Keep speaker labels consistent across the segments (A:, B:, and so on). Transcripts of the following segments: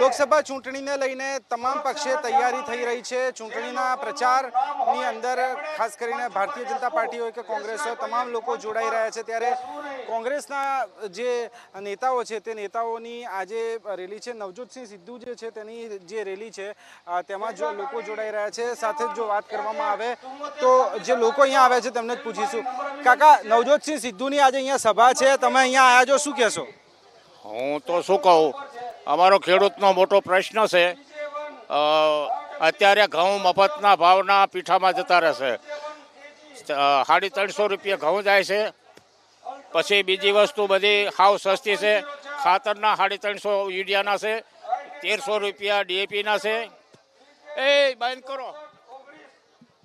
A: લોકસભા ચૂંટણીને લઈને તમામ પક્ષે તૈયારી થઈ રહી છે। ચૂંટણીના પ્રચારની અંદર ખાસ કરીને ભારતીય જનતા પાર્ટી હોય કે કોંગ્રેસ હોય, તમામ લોકો જોડાઈ રહ્યા છે। ત્યારે કોંગ્રેસના જે નેતાઓ છે તે નેતાઓની આજે રેલી છે। નવજોતસિંહ સિદ્ધુ જે છે તેની જે રેલી છે તેમાં જો લોકો જોડાઈ રહ્યા છે। સાથે જ જો વાત કરવામાં આવે તો જે લોકો અહીંયા આવ્યા છે તેમને જ પૂછીશું। કાકા, નવજોતસિંહ સિદ્ધુની આજે અહીંયા સભા છે, તમે અહીંયા આવ્યા છો, શું કહેશો?
B: હું તો શું કહું, અમારો ખેડૂતનો મોટો પ્રશ્ન છે। અત્યારે ઘઉં મફતના ભાવના પીઠામાં જતા રહેશે। 350 રૂપિયા ઘઉં જાય છે। પછી બીજી વસ્તુ બધી હાવ સસ્તી છે। ખાતરના 350 યુરિયાના છે, 1300 રૂપિયા DAPના છે। એ બંધ કરો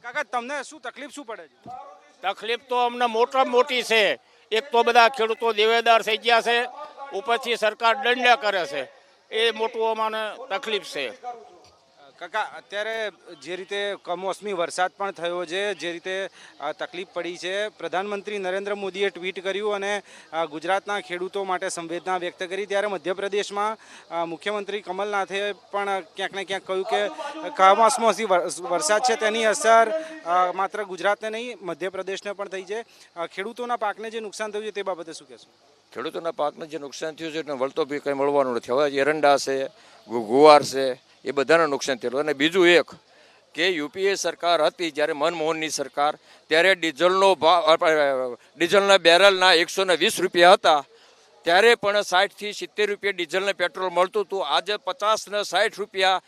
A: કાકા, તમને શું તકલીફ શું પડે છે?
B: તકલીફ તો અમને મોટામાં મોટી છે। એક તો બધા ખેડૂતો દેવેદાર થઈ ગયા છે, ઉપરથી સરકાર દંડ કરે છે, એ મોટું અમને તકલીફ છે।
A: કાકા, અત્યારે જે રીતે કમોસમી વરસાદ પણ થયો છે, જે રીતે તકલીફ પડી છે, પ્રધાનમંત્રી નરેન્દ્ર મોદીએ ટ્વીટ કર્યું અને ગુજરાતના ખેડૂતો માટે સંવેદના વ્યક્ત કરી। ત્યારે મધ્યપ્રદેશમાં મુખ્યમંત્રી કમલનાથે પણ ક્યાંક ને ક્યાંક કહ્યું કે કમોસમી વરસાદ છે તેની અસર માત્ર ગુજરાતને નહીં મધ્યપ્રદેશને પણ થઈ છે। ખેડૂતોના પાકને જે નુકસાન થયું છે તે બાબતે શું કહેશો?
C: ખેડૂતોના પાકને જે નુકસાન થયું છે એને વળતો બી કંઈ મળવાનું નથી। હવે એરંડા છે, ગુવાર છે, એ બધાને નુકસાન થયેલું। અને બીજું એક કે યુપીએ સરકાર હતી જ્યારે મનમોહનની સરકાર, ત્યારે ડીઝલના બેરલના 120 રૂપિયા હતા, ત્યારે પણ 60 થી 70 રૂપિયા ડીઝલને પેટ્રોલ મળતું હતું। આજે 50 ને 60 રૂપિયા,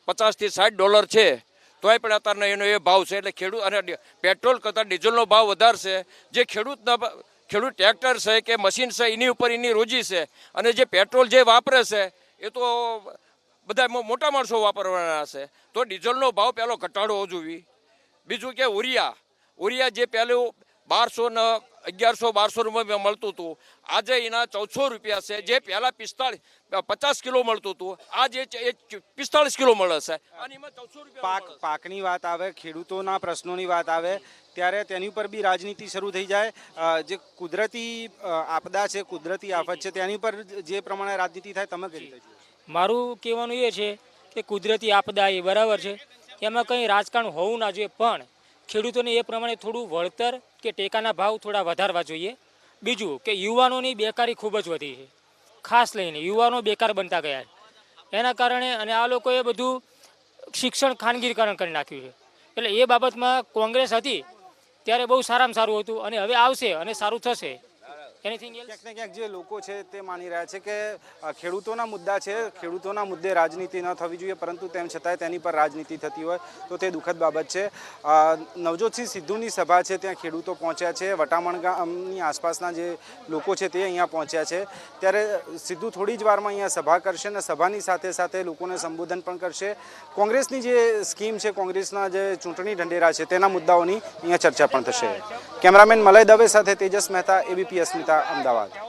C: 50 થી $60 છે, તોય પણ અત્યારનો એનો એ ભાવ છે। એટલે ખેડૂત અને પેટ્રોલ કરતાં ડીઝલનો ભાવ વધારશે। જે ખેડૂત ટ્રેક્ટર છે કે મશીન છે એની ઉપર એની રોજી છે, અને જે પેટ્રોલ જે વાપરે છે એ તો બધા મોટા માણસો વાપરવાના છે। તો ડીઝલનો ભાવ પહેલો ઘટાડવો જોઈએ। બીજું કે ઉરિયા જે પહેલું 1200 ને 1100-1200 રૂપિયા મળતું હતું, આજે એના 1400 રૂપિયા છે। જે પહેલાં 50 કિલો મળતું હતું, આજે 45 કિલો મળે છે, અને એમાં 1400 રૂપિયા।
A: પાકની વાત આવે, ખેડૂતોના પ્રશ્નોની વાત આવે ત્યારે તેની ઉપર બી રાજનીતિ શરૂ થઈ જાય। જે કુદરતી આપદા છે, કુદરતી આફત છે, તેની પર જે પ્રમાણે રાજનીતિ થાય, તમે કઈ રીતે જુઓ?
D: મારું કહેવાનું એ છે કે કુદરતી આપદા એ બરાબર છે, એમાં કંઈ રાજકારણ હોવું ના જોઈએ, પણ ખેડૂતોને એ પ્રમાણે થોડું વળતર કે ટેકાના ભાવ થોડા વધારવા જોઈએ। બીજું કે યુવાનોની બેકારી ખૂબ જ વધી છે, ખાસ લઈને યુવાનો બેકાર બનતા ગયા છે એના કારણે, અને આ લોકોએ બધું શિક્ષણ ખાનગીકરણ કરી નાખ્યું છે। એટલે એ બાબતમાં કોંગ્રેસ હતી ત્યારે બહુ સારામાં સારું હતું, અને હવે આવશે અને સારું થશે।
A: ક્યાંક ને ક્યાંક જે લોકો છે તે માની રહ્યા છે કે ખેડૂતોના મુદ્દા છે, ખેડૂતોના મુદ્દે રાજનીતિ ન થવી જોઈએ, પરંતુ તેમ છતાંય તેની પર રાજનીતિ થતી હોય તો તે દુઃખદ બાબત છે। નવજોતસિંહ સિદ્ધુની સભા છે, ત્યાં ખેડૂતો પહોંચ્યા છે, વટામણ ગામની આસપાસના જે લોકો છે તે અહીંયા પહોંચ્યા છે। ત્યારે સિદ્ધુ થોડી જ વારમાં અહીંયા સભા કરશે અને સભાની સાથે સાથે લોકોને સંબોધન પણ કરશે। કોંગ્રેસની જે સ્કીમ છે, કોંગ્રેસના જે ચૂંટણી ઢંઢેરા છે તેના મુદ્દાઓની અહીંયા ચર્ચા પણ થશે। કેમેરામેન મલય દવે સાથે તેજસ મહેતા, ABP અસ્મિતા, અમદાવાદ।